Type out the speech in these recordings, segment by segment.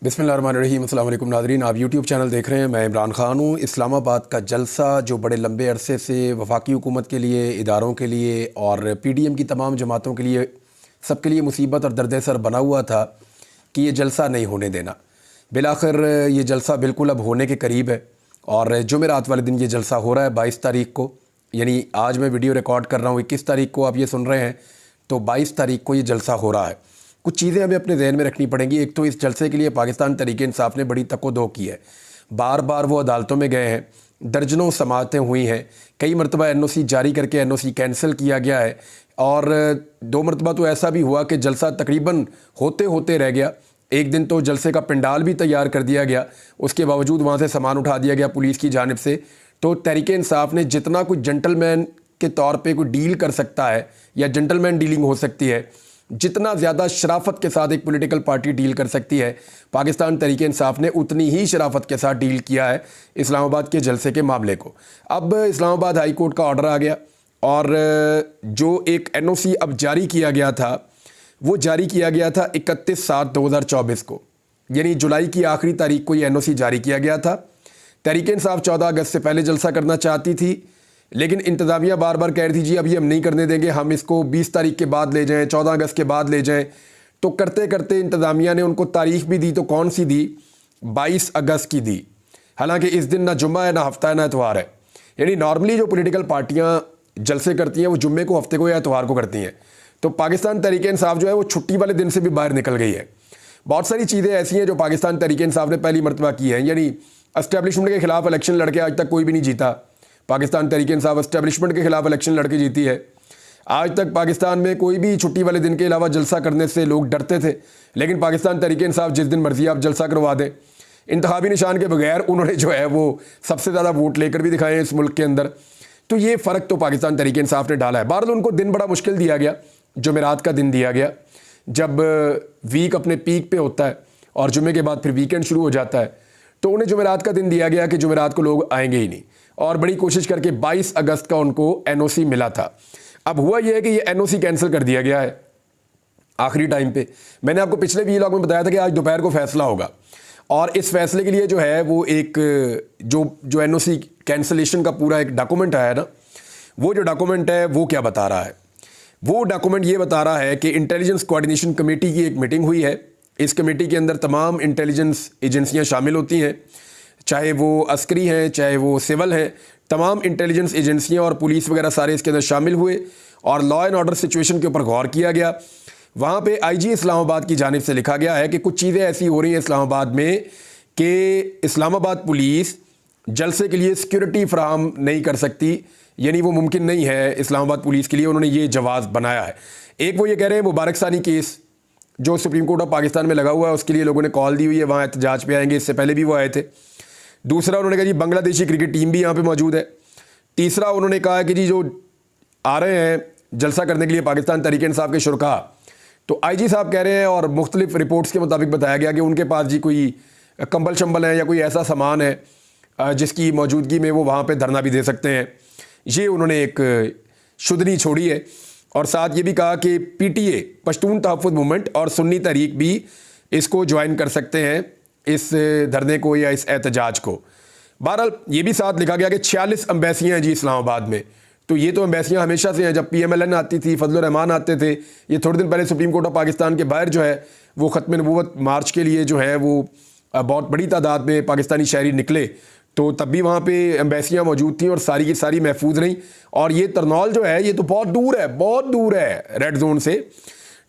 बिस्मिल्लाहिर्रहमानिर्रहीम। अस्सलाम वालेकुम नाज़रीन, आप यूट्यूब चैनल देख रहे हैं। मैं इमरान ख़ान हूँ। इस्लामाबाद का जलसा जो बड़े लंबे अरसे से वफाकी हुकूमत के लिए, इदारों के लिए और PDM की तमाम जमातों के लिए, सबके लिए मुसीबत और दर्द सर बना हुआ था कि ये जलसा नहीं होने देना। बिलाखिर ये जलसा बिल्कुल अब होने के करीब है और जुमेरात वाले दिन ये जलसा हो रहा है 22 तारीख को। यानी आज मैं वीडियो रिकॉर्ड कर रहा हूँ 21 तारीख को, आप ये सुन रहे हैं, तो 22 तारीख को ये जलसा हो रहा है। कुछ चीज़ें हमें अपने ज़हन में रखनी पड़ेंगी। एक तो इस जलसे के लिए पाकिस्तान तहरीक-ए-इंसाफ ने बड़ी तको-दो की है। बार बार वो अदालतों में गए हैं, दर्जनों समाअतें हुई हैं, कई मरतबा NOC जारी करके NOC कैंसिल किया गया है और 2 मरतबा तो ऐसा भी हुआ कि जलसा तकरीबन होते होते रह गया। एक दिन तो जलसे का पंडाल भी तैयार कर दिया गया, उसके बावजूद वहाँ से सामान उठा दिया गया पुलिस की जानिब से। तो तहरीक-ए-इंसाफ ने जितना कोई जेंटलमैन के तौर पे कोई डील कर सकता है या जेंटलमैन डीलिंग हो सकती है, जितना ज़्यादा शराफत के साथ एक पॉलिटिकल पार्टी डील कर सकती है, पाकिस्तान तहरीक-ए-इंसाफ ने उतनी ही शराफत के साथ डील किया है इस्लामाबाद के जलसे के मामले को। अब इस्लामाबाद हाई कोर्ट का ऑर्डर आ गया और जो एक NOC अब जारी किया गया था, वो जारी किया गया था 31/7/2024 को, यानी जुलाई की आखिरी तारीख को ये NOC जारी किया गया था। तहरीक-ए-इंसाफ 14 अगस्त से पहले जलसा करना चाहती थी, लेकिन इंतज़ामिया बार बार कह रही थी जी अभी हम नहीं करने देंगे, हम इसको 20 तारीख के बाद ले जाएं, 14 अगस्त के बाद ले जाएं। तो करते करते इंतज़ामिया ने उनको तारीख भी दी, तो कौन सी दी? 22 अगस्त की दी। हालांकि इस दिन ना जुम्मा है, ना हफ्ता है, ना इतवार है। यानी नॉर्मली जो पॉलिटिकल पार्टियां जलसे करती हैं वो जुम्मे को, हफ्ते को या इतवार को करती हैं। तो पाकिस्तान तहरीक-ए-इंसाफ जो है वो छुट्टी वाले दिन से भी बाहर निकल गई है। बहुत सारी चीज़ें ऐसी हैं जो पाकिस्तान तहरीक-ए-इंसाफ ने पहली मरतबा की है। यानी एस्टेब्लिशमेंट के खिलाफ इलेक्शन लड़के आज तक कोई भी नहीं जीता। पाकिस्तान तहरीक-ए-इंसाफ एस्टेब्लिशमेंट के खिलाफ इलेक्शन लड़के जीती है। आज तक पाकिस्तान में कोई भी छुट्टी वाले दिन के अलावा जलसा करने से लोग डरते थे, लेकिन पाकिस्तान तहरीक-ए-इंसाफ जिस दिन मर्जी आप जलसा करवा दें, इंतखाबी निशान के बगैर उन्होंने जो है वो सबसे ज़्यादा वोट लेकर भी दिखाए हैं इस मुल्क के अंदर। तो ये फ़र्क तो पाकिस्तान तहरीक-ए-इंसाफ ने डाला है। बहरहाल उनको दिन बड़ा मुश्किल दिया गया, जुमेरात का दिन दिया गया, जब वीक अपने पीक पे होता है और जुमे के बाद फिर वीकेंड शुरू हो जाता है। तो उन्हें जुमेरात का दिन दिया गया कि जुमेरात को लोग आएंगे ही नहीं, और बड़ी कोशिश करके 22 अगस्त का उनको NOC मिला था। अब हुआ यह है कि ये NOC कैंसिल कर दिया गया है आखिरी टाइम पे। मैंने आपको पिछले व्लॉग में बताया था कि आज दोपहर को फैसला होगा, और इस फैसले के लिए जो है वो एक जो NOC कैंसिलेशन का पूरा एक डॉक्यूमेंट आया ना, वो जो डॉक्यूमेंट है वो क्या बता रहा है? वो डॉक्यूमेंट ये बता रहा है कि इंटेलिजेंस कोऑर्डिनेशन कमेटी की एक मीटिंग हुई है। इस कमेटी के अंदर तमाम इंटेलिजेंस एजेंसियां शामिल होती हैं, चाहे वो अस्करी हैं, चाहे वो सिविल हैं, तमाम इंटेलिजेंस एजेंसियां और पुलिस वगैरह सारे इसके अंदर शामिल हुए और लॉ एंड ऑर्डर सिचुएशन के ऊपर गौर किया गया। वहाँ पे IG इस्लामाबाद की जानिब से लिखा गया है कि कुछ चीज़ें ऐसी हो रही हैं इस्लामाबाद में कि इस्लामाबाद पुलिस जलसे के लिए सिक्योरिटी फराहम नहीं कर सकती, यानी वो मुमकिन नहीं है इस्लामाबाद पुलिस के लिए। उन्होंने ये जवाब बनाया है। एक वो ये कह रहे हैं मुबारक सानी केस जो सुप्रीम कोर्ट ऑफ पाकिस्तान में लगा हुआ है, उसके लिए लोगों ने कॉल दी हुई है, वहाँ एहतजाज पे आएंगे, इससे पहले भी वो आए थे। दूसरा उन्होंने कहा जी बांग्लादेशी क्रिकेट टीम भी यहाँ पे मौजूद है। तीसरा उन्होंने कहा कि जी जो आ रहे हैं जलसा करने के लिए पाकिस्तान तहरीक-ए-इंसाफ के शुरका, तो IG साहब कह रहे हैं और मुख्तलिफ रिपोर्ट्स के मुताबिक बताया गया कि उनके पास जी कोई कंबल शंबल है या कोई ऐसा सामान है जिसकी मौजूदगी में वो वहाँ पर धरना भी दे सकते हैं। ये उन्होंने एक शुदनी छोड़ी है, और साथ ये भी कहा कि PTA पश्तून तहफ़्फ़ुज़ मूवमेंट और सुन्नी तहरीक भी इसको ज्वाइन कर सकते हैं, इस धरने को या इस एहतजाज को। बहरहाल ये भी साथ लिखा गया कि 46 एम्बेसियाँ हैं जी इस्लामाबाद में। तो ये तो एम्बेसियाँ हमेशा से हैं, जब PMLN आती थी, फजलुर रहमान आते थे, ये थोड़े दिन पहले सुप्रीम कोर्ट ऑफ पाकिस्तान के बाहर जो है वो ख़त्म नबूवत मार्च के लिए जो है वो बहुत बड़ी तादाद में पाकिस्तानी शहरी निकले, तो तब भी वहाँ पे एम्बेसियाँ मौजूद थी और सारी की सारी महफूज रहीं। और ये तरनौल जो है ये तो बहुत दूर है रेड जोन से।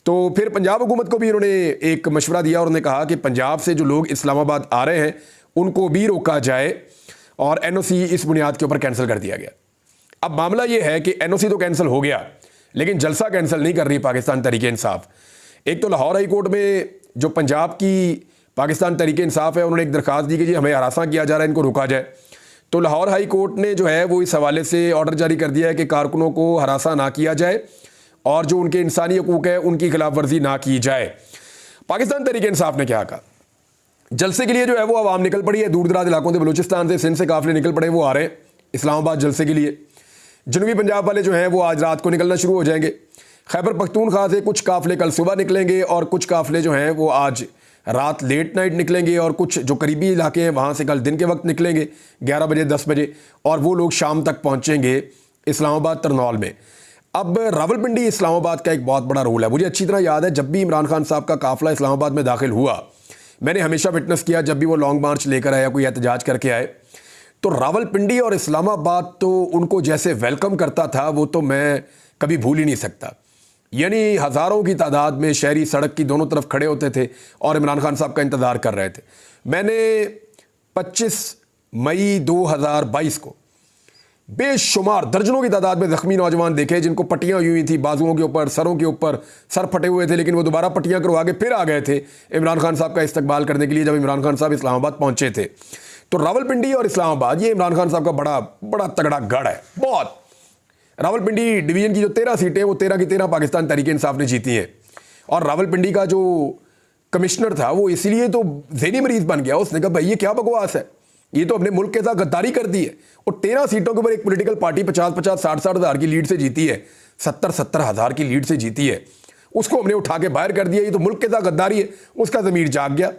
तो फिर पंजाब हुकूमत को भी इन्होंने एक मशवरा दिया और उन्होंने कहा कि पंजाब से जो लोग इस्लामाबाद आ रहे हैं उनको भी रोका जाए, और NOC इस बुनियाद के ऊपर कैंसिल कर दिया गया। अब मामला ये है कि NOC तो कैंसिल हो गया, लेकिन जलसा कैंसिल नहीं कर रही पाकिस्तान तहरीक-ए-इंसाफ। एक तो लाहौर हाई कोर्ट में जो पंजाब की पाकिस्तान तहरीक-ए-इंसाफ है, उन्होंने एक दरख्वास्त दी कि जी हमें हरासा किया जा रहा है, इनको रोका जाए। तो लाहौर हाई कोर्ट ने जो है वो इस हवाले से ऑर्डर जारी कर दिया है कि कारकुनों को हरासा ना किया जाए और जो उनके इंसानी हकूक़ है उनकी खिलाफ वर्जी ना की जाए। पाकिस्तान तहरीक-ए-इंसाफ ने क्या कहा? जलसे के लिए जो है वो आवाम निकल पड़ी है, दूर दराज इलाकों से, बलूचिस्तान से, सिंध से काफ़िले निकल पड़े, वो आ रहे हैं इस्लामाबाद जलसे के लिए। जनूबी पंजाब वाले जो हैं वो आज रात को निकलना शुरू हो जाएंगे। खैबर पख्तूनख्वा से कुछ काफ़िले कल सुबह निकलेंगे और कुछ काफ़िले जो हैं वो आज रात लेट नाइट निकलेंगे और कुछ जो करीबी इलाके हैं वहाँ से कल दिन के वक्त निकलेंगे 11 बजे 10 बजे, और वो लोग शाम तक पहुँचेंगे इस्लामाबाद तरनौल में। अब रावलपिंडी इस्लामाबाद का एक बहुत बड़ा रोल है। मुझे अच्छी तरह याद है जब भी इमरान खान साहब का काफिला इस्लामाबाद में दाखिल हुआ, मैंने हमेशा विटनेस किया जब भी वो लॉन्ग मार्च लेकर आया, कोई एहतजाज करके आए, तो रावलपिंडी और इस्लामाबाद तो उनको जैसे वेलकम करता था वो तो मैं कभी भूल ही नहीं सकता। यानी हज़ारों की तादाद में शहरी सड़क की दोनों तरफ खड़े होते थे और इमरान खान साहब का इंतज़ार कर रहे थे। मैंने 25 मई 2022 को बेशुमार दर्जनों की तादाद में ज़ख्मी नौजवान देखे जिनको पट्टियाँ हुई थी बाजुओं के ऊपर, सरों के ऊपर, सर फटे हुए थे, लेकिन वो दोबारा पट्टियाँ करवा के फिर आ गए थे इमरान खान साहब का इस्तकबाल करने के लिए जब इमरान खान साहब इस्लामाबाद पहुँचे थे। तो रावलपिंडी और इस्लामाबाद ये इमरान खान साहब का बड़ा बड़ा तगड़ा गढ़ है बहुत। रावलपिंडी डिवीज़न की जो 13 सीटें वो 13 की 13 पाकिस्तान तहरीक इंसाफ ने जीती हैं, और रावलपिंडी का जो कमिश्नर था वो इसलिए तो ज़हनी मरीज़ बन गया, उसने कहा भाई ये क्या बकवास है, ये तो अपने मुल्क के साथ गद्दारी कर दी है। और 13 सीटों के ऊपर एक पॉलिटिकल पार्टी 50-50, 60-60 हज़ार की लीड से जीती है, 70-70 हज़ार की लीड से जीती है, उसको हमने उठा के बाहर कर दिया, ये तो मुल्क के साथ गद्दारी है। उसका ज़मीर जाग गया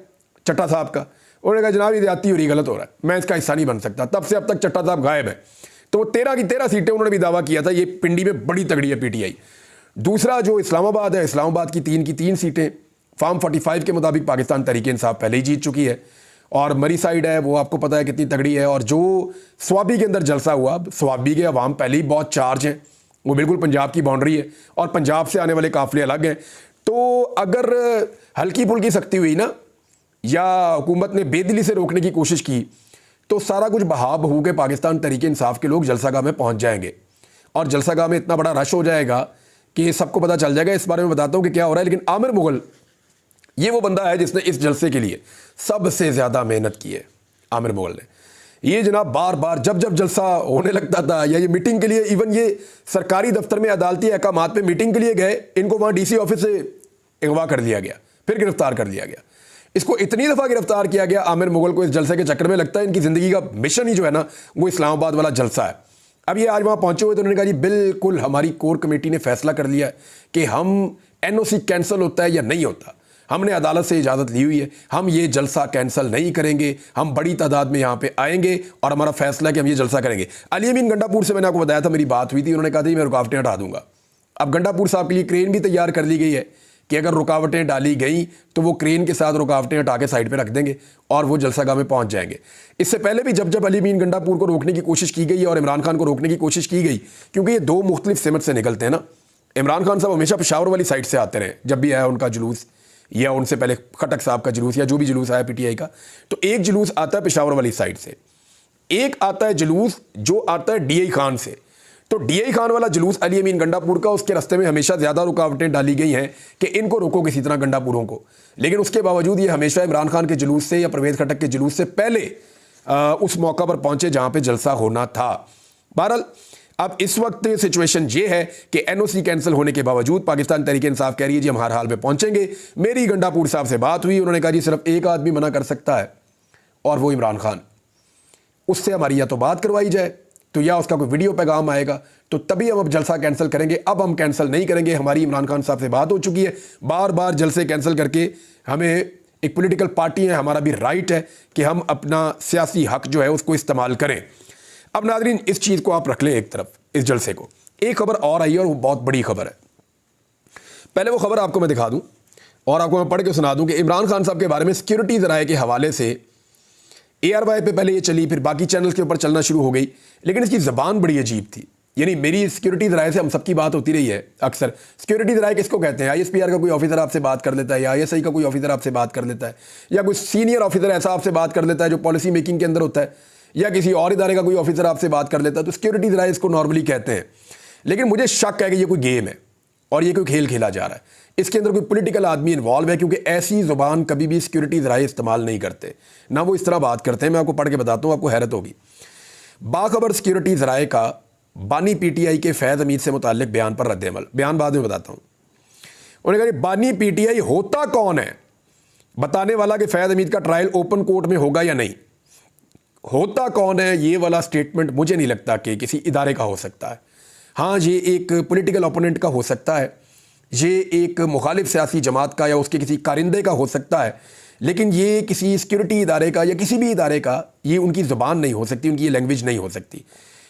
चट्टा साहब का, उन्होंने कहा जनाब ये ज़्यादती हो रही, गलत हो रहा है, मैं इसका हिस्सा नहीं बन सकता। तब से अब तक चट्टा साहब गायब है। तो 13 की 13 सीटें उन्होंने भी दावा किया था, ये पिंडी में बड़ी तगड़ी है पीटीआई। दूसरा जो इस्लामाबाद है, इस्लामाबाद की 3 की 3 सीटें फार्म 45 के मुताबिक पाकिस्तान तहरीक इंसाफ पहले ही जीत चुकी है, और मरी साइड है वो आपको पता है कितनी तगड़ी है। और जो स्वाबी के अंदर जलसा हुआ, स्वाबी के अवाम पहले ही बहुत चार्ज हैं, वो बिल्कुल पंजाब की बाउंड्री है और पंजाब से आने वाले काफिले अलग हैं। तो अगर हल्की फुल्की सख्ती हुई ना, या हुकूमत ने बेदिली से रोकने की कोशिश की, तो सारा कुछ बहा बहू के पाकिस्तान तहरीक इंसाफ के लोग जलसागाह में पहुंच जाएंगे, और जलसागाह में इतना बड़ा रश हो जाएगा कि सबको पता चल जाएगा। इस बारे में बताता हूं कि क्या हो रहा है। लेकिन आमिर मुगल ये वो बंदा है जिसने इस जलसे के लिए सबसे ज़्यादा मेहनत की है। आमिर मुगल ने ये जनाब बार बार जब जब जलसा होने लगता था या ये मीटिंग के लिए, इवन ये सरकारी दफ्तर में अदालती अहकामात पे मीटिंग के लिए गए, इनको वहाँ DC ऑफिस से अगवा कर लिया गया, फिर गिरफ्तार कर लिया गया। इसको इतनी दफ़ा गिरफ्तार किया गया आमिर मुगल को इस जलसे के चक्कर में। लगता है इनकी ज़िंदगी का मिशन ही जो है ना वो इस्लामाबाद वाला जलसा है। अब ये आज वहाँ पहुँचे हुए तो उन्होंने कहा जी बिल्कुल हमारी कोर कमेटी ने फैसला कर लिया है कि हम NOC कैंसिल होता है या नहीं होता, हमने अदालत से इजाज़त ली हुई है, हम ये जलसा कैंसिल नहीं करेंगे, हम बड़ी तादाद में यहाँ पे आएंगे और हमारा फैसला है कि हम ये जलसा करेंगे। अली अमीन गंडापुर से मैंने आपको बताया था, मेरी बात हुई थी, उन्होंने कहा था मैं रुकावटें हटा दूंगा। अब गंडापुर साहब के लिए क्रेन भी तैयार कर ली गई है कि अगर रुकावटें डाली गई तो वो क्रेन के साथ रुकावटें हटा के साइड पर रख देंगे और वो जलसागाह में पहुँच जाएंगे। इससे पहले भी जब जब अली अमीन गंडापुर को रोकने की कोशिश की गई और इमरान खान को रोकने की कोशिश की गई, क्योंकि ये दो मुख्तलिफ सिमत से निकलते हैं ना। इमरान खान साहब हमेशा पेशावर वाली साइड से आते रहे, जब भी आया उनका जुलूस या उनसे पहले खटक साहब का जुलूस या जो भी जुलूस आया PTI का, तो एक जुलूस आता है पेशावर वाली साइड से, एक आता है जुलूस जो आता है DI खान से। तो DI खान वाला जुलूस अली अमीन गंडापुर का, उसके रास्ते में हमेशा ज़्यादा रुकावटें डाली गई हैं कि इनको रोको किसी तरह गंडापुरों को, लेकिन उसके बावजूद ये हमेशा इमरान खान के जुलूस से या परवेज़ खटक के जुलूस से पहले उस मौका पर पहुँचे जहाँ पर जलसा होना था। बहरहाल अब इस वक्त सिचुएशन ये है कि NOC कैंसिल होने के बावजूद पाकिस्तान तहरीक इंसाफ कह रही है जी हम हर हाल में पहुंचेंगे। मेरी गंडापुर साहब से बात हुई, उन्होंने कहा जी सिर्फ एक आदमी मना कर सकता है और वो इमरान खान, उससे हमारी या तो बात करवाई जाए तो या उसका कोई वीडियो पैगाम आएगा तो तभी हम अब जलसा कैंसिल करेंगे। अब हम कैंसिल नहीं करेंगे, हमारी इमरान खान साहब से बात हो चुकी है, बार बार जलसे कैंसिल करके हमें एक पॉलिटिकल पार्टी है, हमारा भी राइट है कि हम अपना सियासी हक जो है उसको इस्तेमाल करें। अब नाज़रीन इस चीज़ को आप रख लें एक तरफ, इस जलसे को। एक खबर और आई है और वो बहुत बड़ी खबर है। पहले वो खबर आपको मैं दिखा दूं और आपको मैं पढ़ के सुना दूं कि इमरान खान साहब के बारे में सिक्योरिटी ज़राए के हवाले से ARY पे पहले ये चली, फिर बाकी चैनल्स के ऊपर चलना शुरू हो गई, लेकिन इसकी ज़बान बड़ी अजीब थी। यानी मेरी सिक्योरिटी ज़राए से हम सबकी बात होती रही है अक्सर। सिक्योरिटी ज़राए किसको कहते हैं? ISPR का कोई ऑफिसर आपसे बात कर लेता है, या ISI का कोई ऑफिसर आपसे बात कर लेता है, या कोई सीनियर ऑफिसर ऐसा आपसे बात कर लेता है जो पॉलिसी मेकिंग के अंदर होता है, या किसी और इदारे का कोई ऑफिसर आपसे बात कर लेता है, तो सिक्योरिटी ज़राए इसको नॉर्मली कहते हैं। लेकिन मुझे शक है कि ये कोई गेम है और ये कोई खेल खेला जा रहा है, इसके अंदर कोई पॉलिटिकल आदमी इन्वॉल्व है, क्योंकि ऐसी ज़ुबान कभी भी सिक्योरिटी ज़राए इस्तेमाल नहीं करते, ना वो इस तरह बात करते हैं। मैं आपको पढ़ के बताता हूँ, आपको हैरत होगी। बाखबर सिक्योरिटी ज़राए का बानी PTI के फैज़ हमीद से मुताल्लिक बयान पर रद्द-ए-अमल, बयान बाद में बताता हूँ। उन्होंने कहा बानी PTI होता कौन है, बताने वाला कि फैज़ हमीद का ट्रायल ओपन कोर्ट में होगा या नहीं। होता कौन है ये वाला स्टेटमेंट मुझे नहीं लगता कि किसी इदारे का हो सकता है। हाँ, ये एक पॉलिटिकल ओपोनेंट का हो सकता है, ये एक मुखालिफ सियासी जमात का या उसके किसी कारिंदे का हो सकता है, लेकिन ये किसी सिक्योरिटी इदारे का या किसी भी इदारे का ये उनकी ज़बान नहीं हो सकती, उनकी ये लैंग्वेज नहीं हो सकती।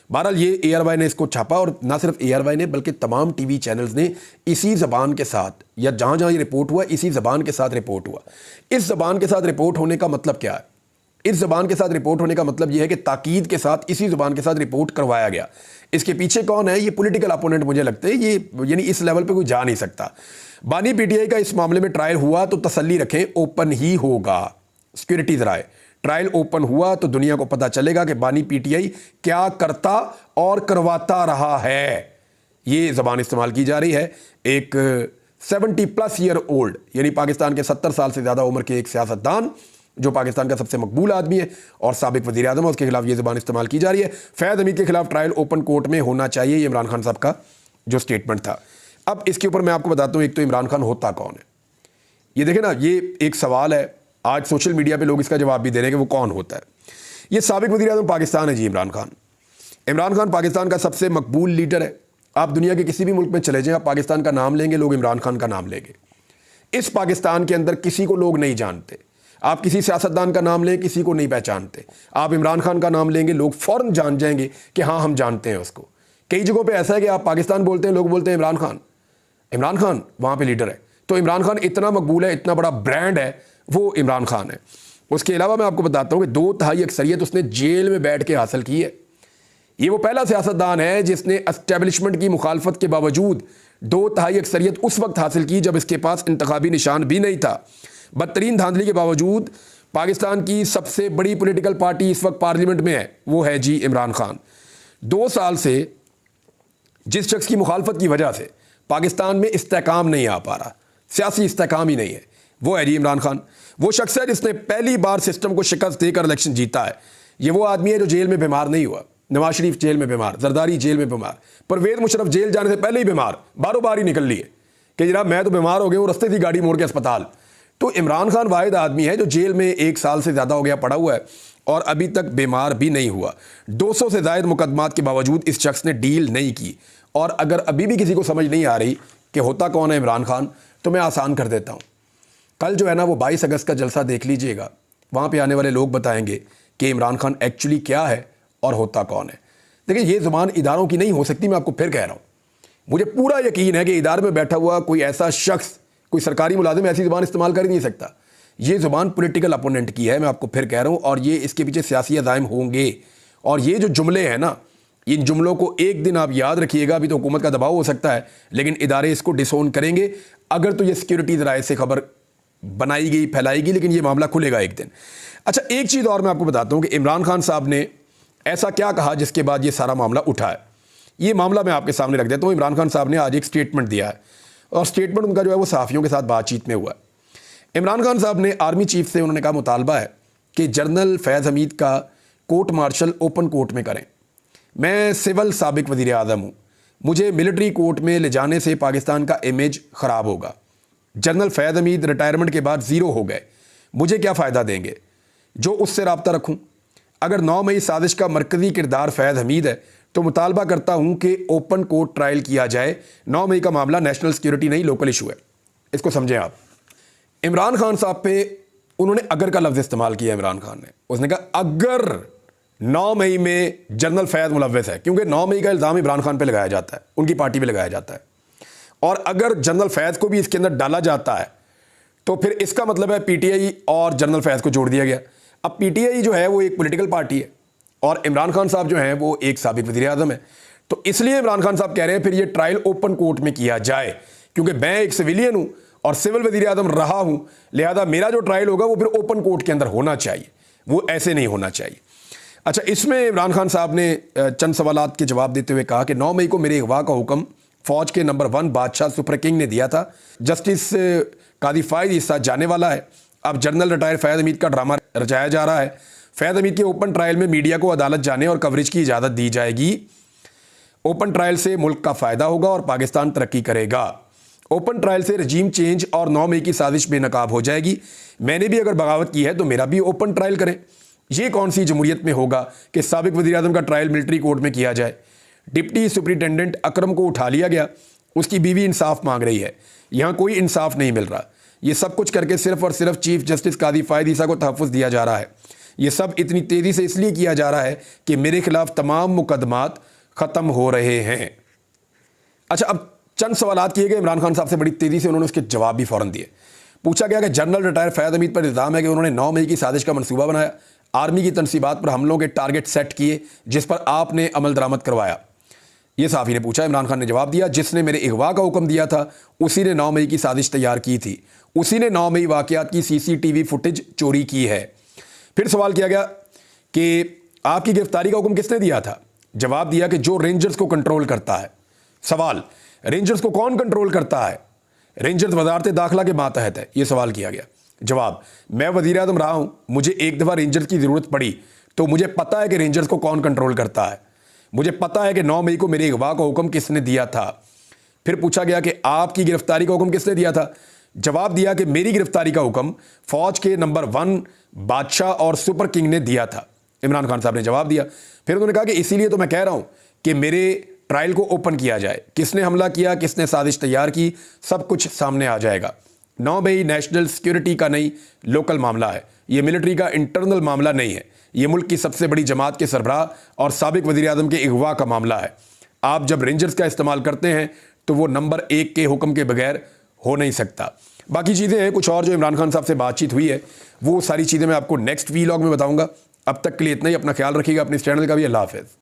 बहरहाल ये ARY ने इसको छापा, और ना सिर्फ ARY ने बल्कि तमाम TV चैनल्स ने इसी ज़बान के साथ, या जहाँ जहाँ ये रिपोर्ट हुआ इसी ज़बान के साथ रिपोर्ट हुआ। इस ज़बान के साथ रिपोर्ट होने का मतलब क्या है? इस ज़बान के साथ रिपोर्ट होने का मतलब यह है कि ताकीद के साथ इसी ज़बान के साथ रिपोर्ट करवाया गया। इसके पीछे कौन है? ये पॉलिटिकल अपोनेंट मुझे लगता है, ये यानी इस लेवल पे कोई जा नहीं सकता। बानी PTI का इस मामले में ट्रायल हुआ तो तसल्ली रखें, ओपन ही होगा। सिक्योरिटी ज़राए ट्रायल ओपन हुआ तो दुनिया को पता चलेगा कि बानी PTI क्या करता और करवाता रहा है। ये ज़बान इस्तेमाल की जा रही है एक 70+ ईयर ओल्ड, यानी पाकिस्तान के 70 साल से ज़्यादा उम्र के एक सियासतदान जो पाकिस्तान का सबसे मकबूल आदमी है और साबिक वज़ीर आज़म है, उसके खिलाफ ये ज़बान इस्तेमाल की जा रही है। फैज़ हमीद के खिलाफ ट्रायल ओपन कोर्ट में होना चाहिए, ये इमरान खान साहब का जो स्टेटमेंट था। अब इसके ऊपर मैं आपको बताता हूँ, एक तो इमरान खान होता कौन है। ये देखें ना, ये एक सवाल है, आज सोशल मीडिया पे लोग इसका जवाब भी दे रहे हैं कि वो कौन होता है। ये साबिक वज़ीर आज़म पाकिस्तान है जी, इमरान खान। इमरान खान पाकिस्तान का सबसे मकबूल लीडर है। आप दुनिया के किसी भी मुल्क में चले जाएं, आप पाकिस्तान का नाम लेंगे, लोग इमरान खान का नाम लेंगे। इस पाकिस्तान के अंदर किसी को लोग नहीं जानते। आप किसी सियासतदान का नाम लें, किसी को नहीं पहचानते। आप इमरान खान का नाम लेंगे, लोग फ़ौरन जान जाएंगे कि हाँ हम जानते हैं उसको। कई जगहों पे ऐसा है कि आप पाकिस्तान बोलते हैं, लोग बोलते हैं इमरान खान, इमरान खान वहाँ पे लीडर है। तो इमरान खान इतना मकबूल है, इतना बड़ा ब्रांड है, वो इमरान खान है। उसके अलावा मैं आपको बताता हूँ कि 2/3 अक्सरियत उसने जेल में बैठ के हासिल की है। ये वो पहला सियासतदान है जिसने एस्टेब्लिशमेंट की मुखालफत के बावजूद 2/3 अक्सरियत उस वक्त हासिल की जब इसके पास इंतखाबी निशान भी नहीं था। बदतरीन धांधली के बावजूद पाकिस्तान की सबसे बड़ी पॉलिटिकल पार्टी इस वक्त पार्लियामेंट में है, वो है जी इमरान खान। 2 साल से जिस शख्स की मुखालफत की वजह से पाकिस्तान में इस्तेकाम नहीं आ पा रहा, सियासी इस्तेकाम ही नहीं है, वो है जी इमरान खान। वो शख्स है जिसने पहली बार सिस्टम को शिकस्त देकर इलेक्शन जीता है। ये वो आदमी है जो जेल में बीमार नहीं हुआ। नवाज शरीफ जेल में बीमार, जरदारी जेल में बीमार, परवेज मुशर्रफ जेल जाने से पहले ही बीमार, बारों बार ही निकल लिए कि जनाब मैं तो बीमार हो गया हूँ, रस्ते थी गाड़ी मोड़ के अस्पताल। तो इमरान खान वाहिद आदमी है जो जेल में 1 साल से ज़्यादा हो गया पड़ा हुआ है और अभी तक बीमार भी नहीं हुआ। 200 से ज़ायद मुकदमात के बावजूद इस शख्स ने डील नहीं की। और अगर अभी भी किसी को समझ नहीं आ रही कि होता कौन है इमरान खान, तो मैं आसान कर देता हूँ। कल जो है ना वो 22 अगस्त का जलसा देख लीजिएगा, वहाँ पे आने वाले लोग बताएंगे कि इमरान खान एक्चुअली क्या है और होता कौन है। देखिए ये ज़ुबान इदारों की नहीं हो सकती, मैं आपको फिर कह रहा हूँ। मुझे पूरा यकीन है कि इदारे में बैठा हुआ कोई ऐसा शख्स, कोई सरकारी मुलाजिम ऐसी ज़ुबान इस्तेमाल कर ही नहीं सकता। ये ज़ुबान पॉलिटिकल अपोनेंट की है, मैं आपको फिर कह रहा हूँ, और ये इसके पीछे सियासी अज़ाइम होंगे। और ये जो जुमले हैं ना, इन जुमलों को एक दिन आप याद रखिएगा। अभी तो हुकूमत का दबाव हो सकता है, लेकिन इदारे इसको डिसोन करेंगे। अगर तो ये सिक्योरिटी ज़राए से खबर बनाई गई, फैलाएगी, लेकिन ये मामला खुलेगा एक दिन। अच्छा, एक चीज़ और मैं आपको बताता हूँ कि इमरान खान साहब ने ऐसा क्या कहा जिसके बाद ये सारा मामला उठा है। ये मामला मैं आपके सामने रख देता हूँ। इमरान खान साहब ने आज एक स्टेटमेंट दिया है और स्टेटमेंट उनका जो है वो सहाफ़ियों के साथ बातचीत में हुआ है। इमरान खान साहब ने आर्मी चीफ से उन्होंने कहा मुतालबा है कि जनरल फैज़ हमीद का कोर्ट मार्शल ओपन कोर्ट में करें। मैं सिविल साबिक वज़ीर आज़म हूँ, मुझे मिलिट्री कोर्ट में ले जाने से पाकिस्तान का इमेज ख़राब होगा। जनरल फैज़ हमीद रिटायरमेंट के बाद ज़ीरो हो गए, मुझे क्या फ़ायदा देंगे? जो उससे रब्ता रखूँ। अगर 9 मई साजिश का मरकज़ी किरदार फैज़ हमीद है तो मुतालबा करता हूँ कि ओपन कोर्ट ट्रायल किया जाए। 9 मई का मामला नेशनल सिक्योरिटी नहीं, लोकल इशू है, इसको समझें आप। इमरान खान साहब पे उन्होंने अगर का लफ्ज़ इस्तेमाल किया। इमरान खान ने उसने कहा अगर 9 मई में जनरल फैज़ मुलव्वस है, क्योंकि 9 मई का इल्ज़ाम इमरान खान पे लगाया जाता है, उनकी पार्टी पे लगाया जाता है। और अगर जनरल फैज़ को भी इसके अंदर डाला जाता है तो फिर इसका मतलब है PTI और जनरल फैज़ को जोड़ दिया गया। अब PTI जो है वो एक पॉलिटिकल पार्टी है और इमरान खान साहब जो हैं वो एक साबिक वज़ीर आज़म है। तो इसलिए इमरान खान साहब कह रहे हैं फिर ये ट्रायल ओपन कोर्ट में किया जाए, क्योंकि मैं एक सिविलियन हूँ और सिविल वज़ीर आज़म रहा हूँ, लिहाजा मेरा जो ट्रायल होगा वो फिर ओपन कोर्ट के अंदर होना चाहिए, वो ऐसे नहीं होना चाहिए। अच्छा, इसमें इमरान खान साहब ने चंद सवालात के जवाब देते हुए कहा कि 9 मई को मेरे अगवा का हुक्म फ़ौज के नंबर 1 बादशाह सुपर किंग ने दिया था। जस्टिस कादी फ़ाइज़ इस साथ जाने वाला है। अब जनरल रिटायर फैज़ हमीद का ड्रामा रचाया जा रहा है। फैज़ हमीद के ओपन ट्रायल में मीडिया को अदालत जाने और कवरेज की इजाज़त दी जाएगी। ओपन ट्रायल से मुल्क का फ़ायदा होगा और पाकिस्तान तरक्की करेगा। ओपन ट्रायल से रजीम चेंज और 9 मई की साजिश बेनकाब हो जाएगी। मैंने भी अगर बगावत की है तो मेरा भी ओपन ट्रायल करें। ये कौन सी जमहूरियत में होगा कि साबिक वज़ीर आज़म का ट्रायल मिलिट्री कोर्ट में किया जाए। डिप्टी सुपरिटेंडेंट अकरम को उठा लिया गया, उसकी बीवी इंसाफ मांग रही है। यहाँ कोई इंसाफ नहीं मिल रहा। ये सब कुछ करके सिर्फ और सिर्फ चीफ जस्टिस कादी फ़ायद ईसा को तहफ़्फ़ुज़ दिया जा रहा है। ये सब इतनी तेज़ी से इसलिए किया जा रहा है कि मेरे खिलाफ तमाम मुकदमात ख़त्म हो रहे हैं। अच्छा, अब चंद सवालात किए गए इमरान खान साहब से, बड़ी तेज़ी से उन्होंने उसके जवाब भी फ़ौरन दिए। पूछा गया कि जनरल रिटायर फ़ैज़ हमीद पर इल्ज़ाम है कि उन्होंने 9 मई की साजिश का मनसूबा बनाया, आर्मी की तनसीबात पर हमलों के टारगेट सेट किए जिस पर आपने अमल दरामद करवाया। ये सहाफ़ी ने पूछा। इमरान खान ने जवाब दिया, जिसने मेरे अगवा का हुक्म दिया था उसी ने 9 मई की साजिश तैयार की थी, उसी ने 9 मई वाक़यात की CCTV फुटेज चोरी की है। फिर सवाल किया गया कि आपकी गिरफ्तारी का हुक्म किसने दिया था? जवाब दिया कि जो रेंजर्स को कंट्रोल करता है। सवाल, रेंजर्स को कौन कंट्रोल करता है? रेंजर्स वजारत दाखिला के मातहत है, ये सवाल किया गया। जवाब, मैं वज़ीर आज़म रहा हूं, मुझे एक दफ़ा रेंजर्स की ज़रूरत पड़ी तो मुझे पता है कि रेंजर्स को कौन कंट्रोल करता है, मुझे पता है कि 9 मई को मेरे अगवा का हुक्म किसने दिया था। फिर पूछा गया कि आपकी गिरफ्तारी का हुक्म किसने दिया था? जवाब दिया कि मेरी गिरफ्तारी का हुक्म फ़ौज के नंबर 1 बादशाह और सुपर किंग ने दिया था। इमरान खान साहब ने जवाब दिया। फिर उन्होंने कहा कि इसीलिए तो मैं कह रहा हूं कि मेरे ट्रायल को ओपन किया जाए, किसने हमला किया, किसने साजिश तैयार की, सब कुछ सामने आ जाएगा। 9 मई नेशनल सिक्योरिटी का नहीं, लोकल मामला है, ये मिलिट्री का इंटरनल मामला नहीं है, ये मुल्क की सबसे बड़ी जमात के सरबराह और साबिक वज़ीर आज़म के अगवा का मामला है। आप जब रेंजर्स का इस्तेमाल करते हैं तो वो नंबर 1 के हुक्म के बगैर हो नहीं सकता। बाकी चीज़ें हैं कुछ और जो इमरान खान साहब से बातचीत हुई है, वो सारी चीज़ें मैं आपको नेक्स्ट वीलॉग में बताऊँगा। अब तक के लिए इतना ही। अपना ख्याल रखिएगा, अपने इस चैनल का भी। अल्लाह हाफ़िज़।